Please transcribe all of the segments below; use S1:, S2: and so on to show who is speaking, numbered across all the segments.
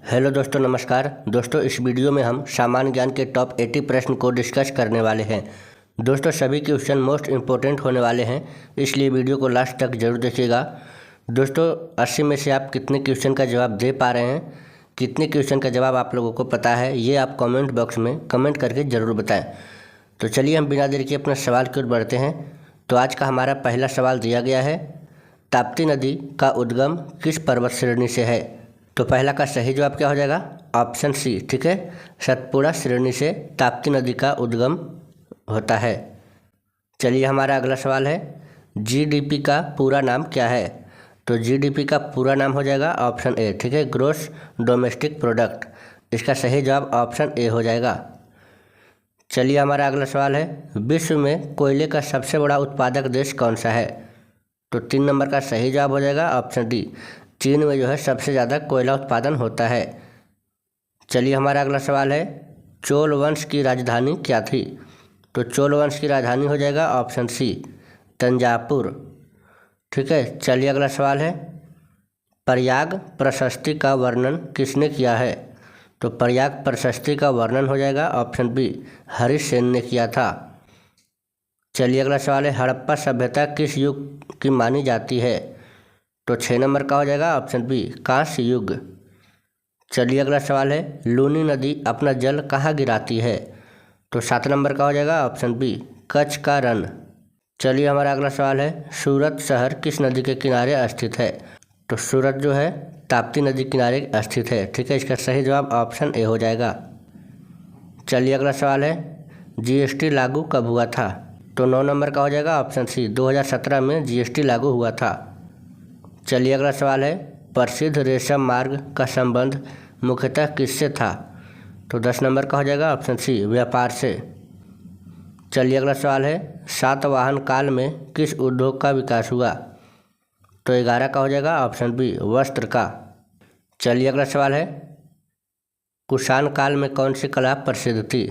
S1: Hello दोस्तों, नमस्कार दोस्तों। इस वीडियो में हम सामान्य ज्ञान के टॉप 80 प्रश्न को डिस्कस करने वाले हैं। दोस्तों, सभी क्वेश्चन मोस्ट इम्पोर्टेंट होने वाले हैं, इसलिए वीडियो को लास्ट तक जरूर देखिएगा। दोस्तों, 80 में से आप कितने क्वेश्चन का जवाब दे पा रहे हैं, कितने क्वेश्चन का जवाब आप लोगों को पता है, ये आप कमेंट बॉक्स में कमेंट करके ज़रूर बताएं। तो चलिए हम बिना देर के अपने सवाल की ओर बढ़ते हैं। तो आज का हमारा पहला सवाल दिया गया है, ताप्ती नदी का उद्गम किस पर्वत श्रेणी से है? तो पहला का सही जवाब क्या हो जाएगा? ऑप्शन सी, ठीक है। सतपुड़ा श्रेणी से ताप्ती नदी का उद्गम होता है। चलिए हमारा अगला सवाल है, जीडीपी का पूरा नाम क्या है? तो जीडीपी का पूरा नाम हो जाएगा ऑप्शन ए, ठीक है, ग्रोस डोमेस्टिक प्रोडक्ट। इसका सही जवाब ऑप्शन ए हो जाएगा। चलिए हमारा अगला सवाल है, विश्व में कोयले का सबसे बड़ा उत्पादक देश कौन सा है? तो 3 नंबर का सही जवाब हो जाएगा ऑप्शन डी, चीन में जो है सबसे ज़्यादा कोयला उत्पादन होता है। चलिए हमारा अगला सवाल है, चोल वंश की राजधानी क्या थी? तो चोल वंश की राजधानी हो जाएगा ऑप्शन सी, तंजावुर, ठीक है। चलिए अगला सवाल है, प्रयाग प्रशस्ति का वर्णन किसने किया है? तो प्रयाग प्रशस्ति का वर्णन हो जाएगा ऑप्शन बी, हरिसेन ने किया था। चलिए अगला सवाल है, हड़प्पा सभ्यता किस युग की मानी जाती है? तो 6 नंबर का हो जाएगा ऑप्शन बी, कांस्य युग। चलिए अगला सवाल है, लूनी नदी अपना जल कहाँ गिराती है? तो 7 नंबर का हो जाएगा ऑप्शन बी, कच्छ का रण। चलिए हमारा अगला सवाल है, सूरत शहर किस नदी के किनारे स्थित है? तो सूरत जो है ताप्ती नदी किनारे स्थित है, ठीक है। इसका सही जवाब ऑप्शन ए हो जाएगा। चलिए अगला सवाल है, जीएसटी लागू कब हुआ था? तो 9 नंबर का हो जाएगा ऑप्शन सी, 2017 में जीएसटी लागू हुआ था। चलिए अगला सवाल है, प्रसिद्ध रेशम मार्ग का संबंध मुख्यतः किससे था? तो 10 नंबर का हो जाएगा ऑप्शन सी, व्यापार से। चलिए अगला सवाल है, सातवाहन काल में किस उद्योग का विकास हुआ? तो 11 का हो जाएगा ऑप्शन बी, वस्त्र का। चलिए अगला सवाल है, कुषाण काल में कौन सी कला प्रसिद्ध थी?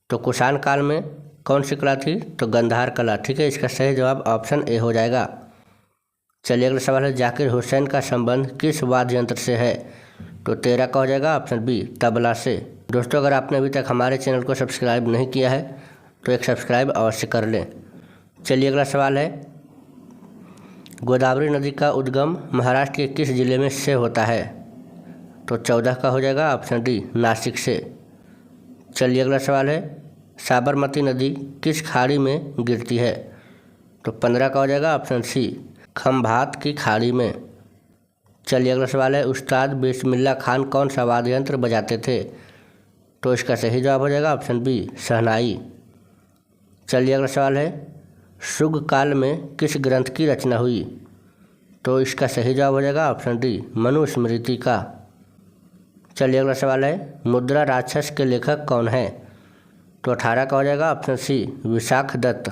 S1: तो कुषाण काल में कौन सी कला थी? तो गंधार कला, ठीक है। इसका सही जवाब ऑप्शन ए हो जाएगा। चलिए अगला सवाल है, जाकिर हुसैन का संबंध किस वाद्य यंत्र से है? तो 13 का हो जाएगा ऑप्शन बी, तबला से। दोस्तों, अगर आपने अभी तक हमारे चैनल को सब्सक्राइब नहीं किया है तो एक सब्सक्राइब अवश्य कर लें। चलिए अगला सवाल है, गोदावरी नदी का उद्गम महाराष्ट्र के किस जिले में से होता है? तो 14 का हो जाएगा ऑप्शन डी, नासिक से। चलिए अगला सवाल है, साबरमती नदी किस खाड़ी में गिरती है? तो 15 का हो जाएगा ऑप्शन सी, खंभात की खाड़ी में। चलिए अगला सवाल है, उस्ताद बिस्मिल्लाह खान कौन सा वाद्य यंत्र बजाते थे? तो इसका सही जवाब हो जाएगा ऑप्शन बी, शहनाई। चलिए अगला सवाल है, शुग काल में किस ग्रंथ की रचना हुई? तो इसका सही जवाब हो जाएगा ऑप्शन डी, मनुस्मृति का। चलिए अगला सवाल है, मुद्रा राक्षस के लेखक कौन है? तो 18 का हो जाएगा ऑप्शन सी, विशाख दत्त।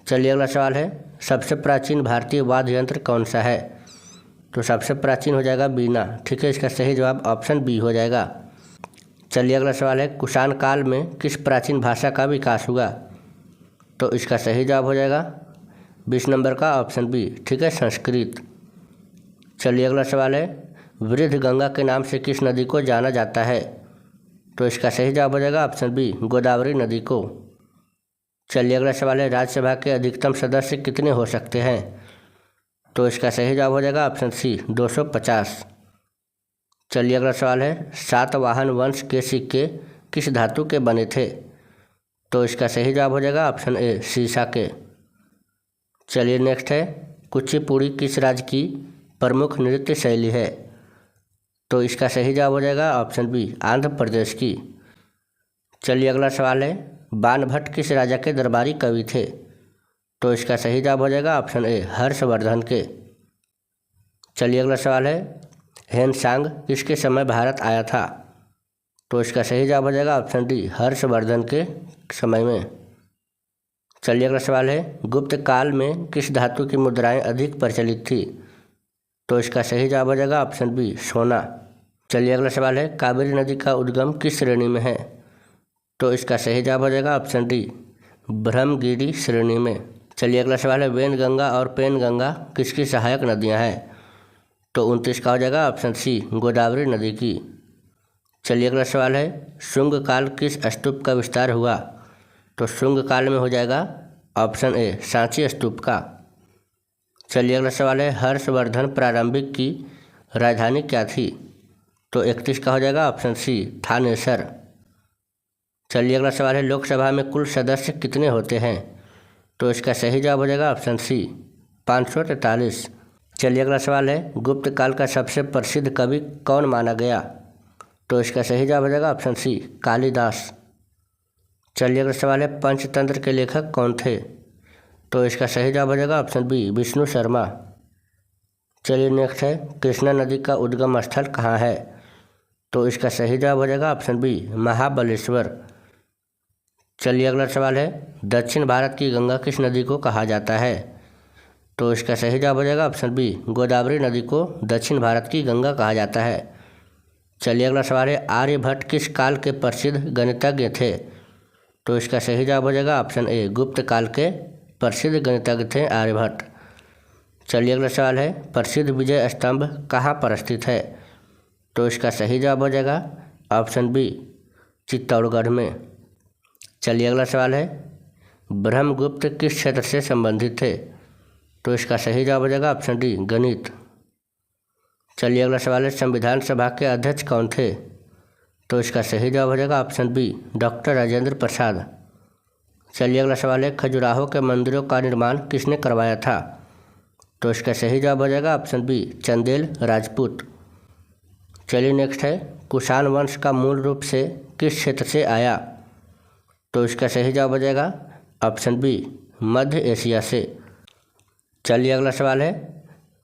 S1: चलिए अगला सवाल है, सबसे प्राचीन भारतीय वाद्य यंत्र कौन सा है? तो सबसे प्राचीन हो जाएगा बीना, ठीक है। इसका सही जवाब ऑप्शन बी हो जाएगा। चलिए अगला सवाल है, कुषाण काल में किस प्राचीन भाषा का विकास हुआ? तो इसका सही जवाब हो जाएगा 20 नंबर का ऑप्शन बी, ठीक है, संस्कृत। चलिए अगला सवाल है, वृद्ध गंगा के नाम से किस नदी को जाना जाता है? तो इसका सही जवाब हो जाएगा ऑप्शन बी, गोदावरी नदी को। चलिए अगला सवाल है, राज्यसभा के अधिकतम सदस्य कितने हो सकते हैं? तो इसका सही जवाब हो जाएगा ऑप्शन सी, 250। चलिए अगला सवाल है, सातवाहन वंश के सिक्के किस धातु के बने थे? तो इसका सही जवाब हो जाएगा ऑप्शन ए, सीसा के। चलिए नेक्स्ट है, कुचिपुड़ी किस राज्य की प्रमुख नृत्य शैली है? तो इसका सही जवाब हो जाएगा ऑप्शन बी, आंध्र प्रदेश की। चलिए अगला सवाल है, बाणभट्ट किस राजा के दरबारी कवि थे? तो इसका सही जवाब हो जाएगा ऑप्शन ए, हर्षवर्धन के। चलिए अगला सवाल है, हेनसांग किसके समय भारत आया था? तो इसका सही जवाब हो जाएगा ऑप्शन डी, हर्षवर्धन के समय में। चलिए अगला सवाल है, गुप्त काल में किस धातु की मुद्राएं अधिक प्रचलित थी? तो इसका सही जवाब हो जाएगा ऑप्शन बी, सोना। चलिए अगला सवाल है, कावेरी नदी का उद्गम किस श्रेणी में है? तो इसका सही जवाब हो जाएगा ऑप्शन डी, ब्रह्मगिरी श्रेणी में। चलिए अगला सवाल है, वेनगंगा और पेनगंगा किसकी सहायक नदियां हैं? तो 29 का हो जाएगा ऑप्शन सी गोदावरी नदी की। चलिए अगला सवाल है, शुंग काल किस स्तूप का विस्तार हुआ? तो शुंग काल में हो जाएगा ऑप्शन ए सांची स्तूप का। चलिए अगला सवाल है, हर्षवर्धन प्रारंभिक की राजधानी क्या थी? तो 31 का हो जाएगा ऑप्शन सी थानेसर। चलिए अगला सवाल है, लोकसभा में कुल सदस्य कितने होते हैं? तो इसका सही जवाब हो जाएगा ऑप्शन सी 543। चलिए अगला सवाल है, गुप्त काल का सबसे प्रसिद्ध कवि कौन माना गया? तो इसका सही जवाब हो जाएगा ऑप्शन सी कालिदास। चलिए अगला सवाल है, पंचतंत्र के लेखक कौन थे? तो इसका सही जवाब हो जाएगा ऑप्शन बी विष्णु शर्मा। चलिए नेक्स्ट है, कृष्णा नदी का उद्गम स्थल कहाँ है? तो इसका सही जवाब हो जाएगा ऑप्शन बी महाबलेश्वर। चलिए अगला सवाल है, दक्षिण भारत की गंगा किस नदी को कहा जाता है? तो इसका सही जवाब हो जाएगा ऑप्शन बी गोदावरी नदी को दक्षिण भारत की गंगा कहा जाता है। चलिए अगला सवाल है, आर्यभट्ट किस काल के प्रसिद्ध गणितज्ञ थे? तो इसका सही जवाब हो जाएगा ऑप्शन ए गुप्त काल के प्रसिद्ध गणितज्ञ थे आर्यभट्ट। चलिए अगला सवाल है, प्रसिद्ध विजय स्तंभ कहाँ पर स्थित है? तो इसका सही जवाब हो जाएगा ऑप्शन बी चित्तौड़गढ़ में। चलिए अगला सवाल है, ब्रह्मगुप्त किस क्षेत्र से संबंधित थे? तो इसका सही जवाब हो जाएगा ऑप्शन डी गणित। चलिए अगला सवाल है, संविधान सभा के अध्यक्ष कौन थे? तो इसका सही जवाब हो जाएगा option B doctor Rajendra Prasad. चलिए अगला सवाल है, खजुराहो के मंदिरों का निर्माण किसने करवाया था? तो इसका सही जवाब हो जाएगा ऑप्शन बी चंदेल राजपूत। चलिए नेक्स्ट है, कुषाण वंश का मूल रूप से किस क्षेत्र से आया? तो इसका सही जवाब हो जाएगा ऑप्शन बी मध्य एशिया से। चलिए अगला सवाल है,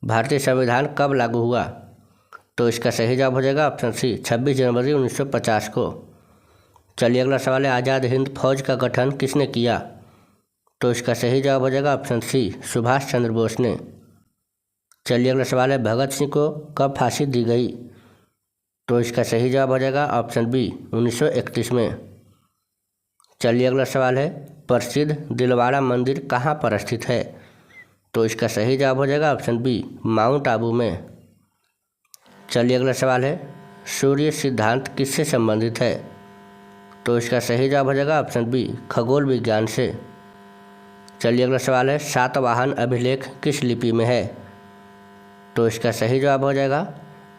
S1: भारतीय संविधान कब लागू हुआ? तो इसका सही जवाब हो जाएगा ऑप्शन सी 26 जनवरी 1950 को। चलिए अगला सवाल है, आज़ाद हिंद फौज का गठन किसने किया? तो इसका सही जवाब हो जाएगा ऑप्शन सी सुभाष चंद्र बोस ने। चलिए अगला सवाल है, भगत सिंह को कब फांसी दी गई? तो इसका सही जवाब हो जाएगा ऑप्शन बी 1931 में। चलिए अगला सवाल है, प्रसिद्ध दिलवाड़ा मंदिर कहाँ पर स्थित है? तो इसका सही जवाब हो जाएगा ऑप्शन बी माउंट आबू में। चलिए अगला सवाल है, सूर्य सिद्धांत किससे संबंधित है? तो इसका सही जवाब हो जाएगा ऑप्शन बी खगोल विज्ञान से। चलिए अगला सवाल है, सातवाहन अभिलेख किस लिपि में है? तो इसका सही जवाब हो जाएगा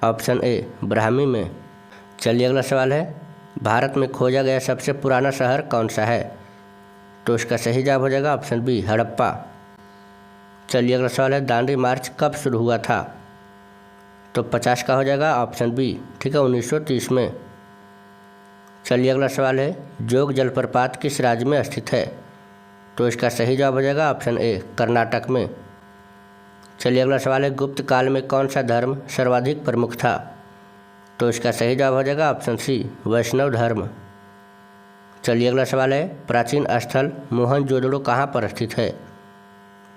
S1: ऑप्शन ए ब्राह्मी में। चलिए अगला सवाल है, भारत में खोजा गया सबसे पुराना शहर कौन सा है? तो इसका सही जवाब हो जाएगा ऑप्शन बी हड़प्पा। चलिए अगला सवाल है, दांडी मार्च कब शुरू हुआ था? तो 50 का हो जाएगा ऑप्शन बी, ठीक है, 1930 में। चलिए अगला सवाल है, जोग जलप्रपात किस राज्य में स्थित है? तो इसका सही जवाब हो जाएगा ऑप्शन ए कर्नाटक में। चलिए अगला सवाल है, गुप्त काल में कौन सा धर्म सर्वाधिक प्रमुख था? तो इसका सही जवाब हो जाएगा ऑप्शन सी वैष्णव धर्म। चलिए अगला सवाल है, प्राचीन स्थल मोहनजोदड़ो कहाँ पर स्थित है?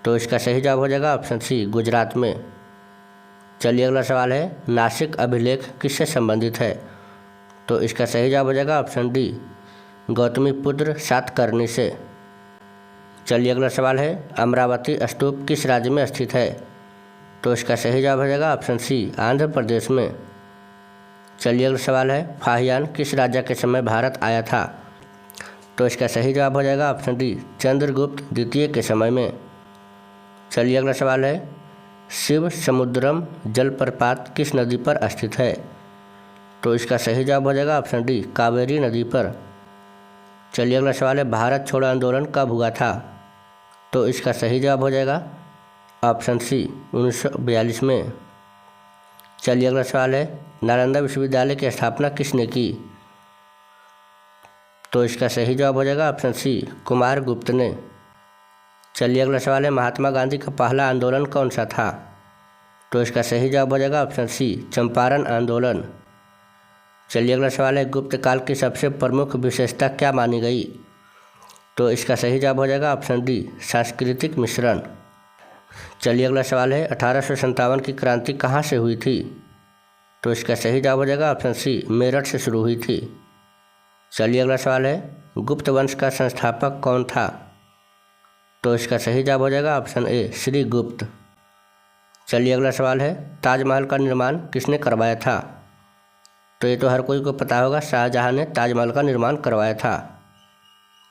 S1: तो इसका सही जवाब हो जाएगा ऑप्शन सी गुजरात में। चलिए अगला सवाल है, नासिक अभिलेख किससे संबंधित है? तो इसका सही जवाब हो जाएगा ऑप्शन डी गौतमीपुत्र सातकर्णी से। चलिए अगला सवाल है, अमरावती स्तूप किस राज्य में स्थित है? तो इसका सही जवाब हो जाएगा ऑप्शन सी आंध्र प्रदेश में। चलिए अगला सवाल है, फाहियान किस राजा के समय भारत आया था? तो इसका सही जवाब हो जाएगा ऑप्शन डी चंद्रगुप्त द्वितीय के समय में। चलिए अगला सवाल है, शिव समुद्रम जलप्रपात किस नदी पर स्थित है? तो इसका सही जवाब हो जाएगा ऑप्शन डी कावेरी नदी पर। चलिए अगला सवाल है, भारत छोड़ो आंदोलन कब हुआ था? तो इसका सही जवाब हो जाएगा ऑप्शन सी 1942 में। चलिए अगला सवाल है, नालंदा विश्वविद्यालय की स्थापना किसने की? तो इसका सही जवाब हो जाएगा ऑप्शन सी कुमार गुप्त ने। चलिए अगला सवाल है, महात्मा गांधी का पहला आंदोलन कौन सा था? तो इसका सही जवाब हो जाएगा ऑप्शन सी चंपारण आंदोलन। चलिए अगला सवाल है, गुप्त काल की सबसे प्रमुख विशेषता क्या मानी गई? तो इसका सही जवाब हो जाएगा ऑप्शन डी सांस्कृतिक मिश्रण। चलिए अगला सवाल है, 1857 की क्रांति कहाँ से हुई थी? तो इसका सही जवाब हो जाएगा ऑप्शन सी मेरठ से शुरू हुई थी। चलिए अगला सवाल है, गुप्त वंश का संस्थापक कौन था? तो इसका सही जवाब हो जाएगा ऑप्शन ए श्री गुप्त। चलिए अगला सवाल है, ताजमहल का निर्माण किसने करवाया था? तो ये तो हर कोई को पता होगा, शाहजहां ने ताजमहल का निर्माण करवाया था।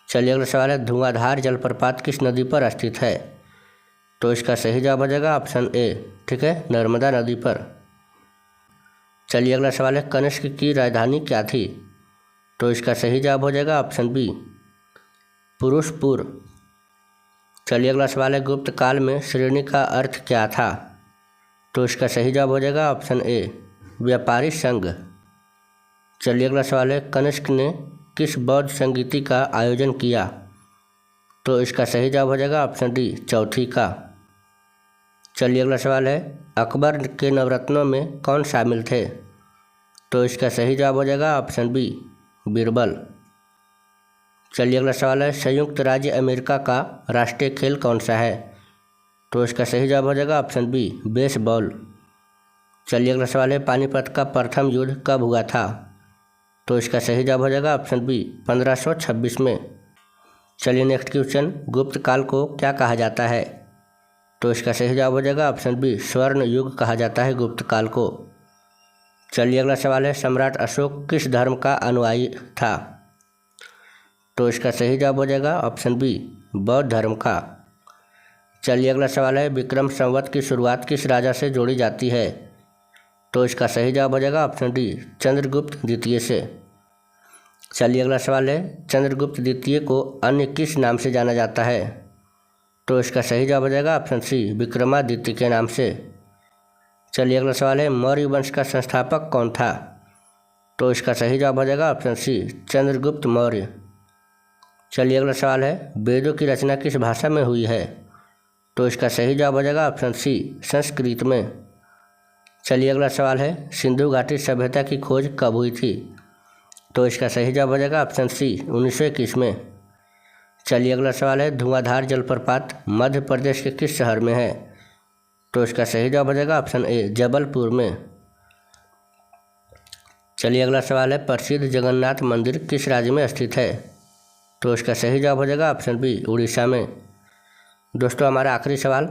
S1: चलिए अगला सवाल है, धुआंधार जलप्रपात किस नदी पर स्थित है? तो इसका सही जवाब हो जाएगा ऑप्शन ए, ठीक है, नर्मदा नदी पर। चलिए अगला सवाल है, कनिष्क की राजधानी क्या थी? तो इसका सही जवाब हो जाएगा ऑप्शन बी, पुरुषपुर। चलिए अगला सवाल है, गुप्त काल में श्रेणी का अर्थ क्या था? तो इसका सही जवाब हो जाएगा ऑप्शन ए, व्यापारी संघ। चलिए अगला सवाल है, कनिष्क ने किस बौद्ध संगीति का आयोजन किया? तो इसका सही जवाब हो जाएगा ऑप्शन डी, चौथी का। चलिए अगला सवाल है, अकबर के नवरत्नों में कौन शामिल थे? तो इसका सही जवाब हो जाएगा ऑप्शन बी, बीरबल। चलिए अगला सवाल है, संयुक्त राज्य अमेरिका का राष्ट्रीय खेल कौन सा है? तो इसका सही जवाब हो जाएगा ऑप्शन बी, बेसबॉल। चलिए अगला सवाल है, पानीपत का प्रथम युद्ध कब हुआ था? तो इसका सही जवाब हो जाएगा ऑप्शन बी, 1526 में। चलिए नेक्स्ट क्वेश्चन, गुप्त काल को क्या कहा जाता है? तो इसका सही जवाब हो जाएगा ऑप्शन बी, स्वर्ण युग कहा जाता है गुप्त काल को। चलिए अगला सवाल है, सम्राट अशोक किस धर्म का अनुयायी था? तो इसका सही जवाब हो जाएगा ऑप्शन बी, बौद्ध धर्म का। चलिए अगला सवाल है, विक्रम संवत की शुरुआत किस राजा से जोड़ी जाती है? तो इसका सही जवाब हो जाएगा ऑप्शन डी, चंद्रगुप्त द्वितीय से। चलिए अगला सवाल है, चंद्रगुप्त द्वितीय को अन्य किस नाम से जाना जाता है? तो इसका सही जवाब हो जाएगा ऑप्शन सी, विक्रमादित्य के नाम से। चलिए अगला सवाल है, मौर्य वंश का संस्थापक कौन था? तो इसका सही जवाब हो जाएगा ऑप्शन सी, चंद्रगुप्त मौर्य। चलिए अगला सवाल है, वेदों की रचना किस भाषा में हुई है? तो इसका सही जवाब हो जाएगा ऑप्शन सी, संस्कृत में। चलिए अगला सवाल है, सिंधु घाटी सभ्यता की खोज कब हुई थी? तो इसका सही जवाब हो जाएगा ऑप्शन सी, 1921 में। चलिए अगला सवाल है, धुआंधार जलप्रपात मध्य प्रदेश के किस शहर में है? तो इसका सही जवाब हो जाएगा ऑप्शन ए, जबलपुर में। चलिए अगला सवाल है, प्रसिद्ध जगन्नाथ मंदिर किस राज्य में स्थित है? तो इसका सही जवाब हो जाएगा ऑप्शन बी, उड़ीसा में। दोस्तों हमारा आखिरी सवाल,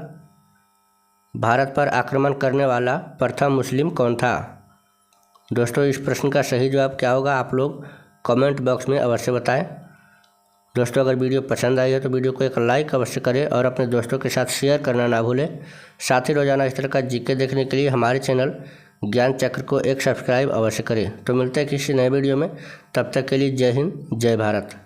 S1: भारत पर आक्रमण करने वाला प्रथम मुस्लिम कौन था? दोस्तों इस प्रश्न का सही जवाब क्या होगा, आप लोग कमेंट बॉक्स में अवश्य बताएं। दोस्तों अगर वीडियो पसंद आई है तो वीडियो को एक लाइक अवश्य करें और अपने दोस्तों के साथ शेयर करना ना भूलें। साथ ही रोजाना इस तरह का जीके देखने के लिए हमारे चैनल ज्ञान चक्र को एक सब्सक्राइब अवश्य करें। तो मिलते हैं किसी नए वीडियो में, तब तक के लिए जय हिंद, जय भारत।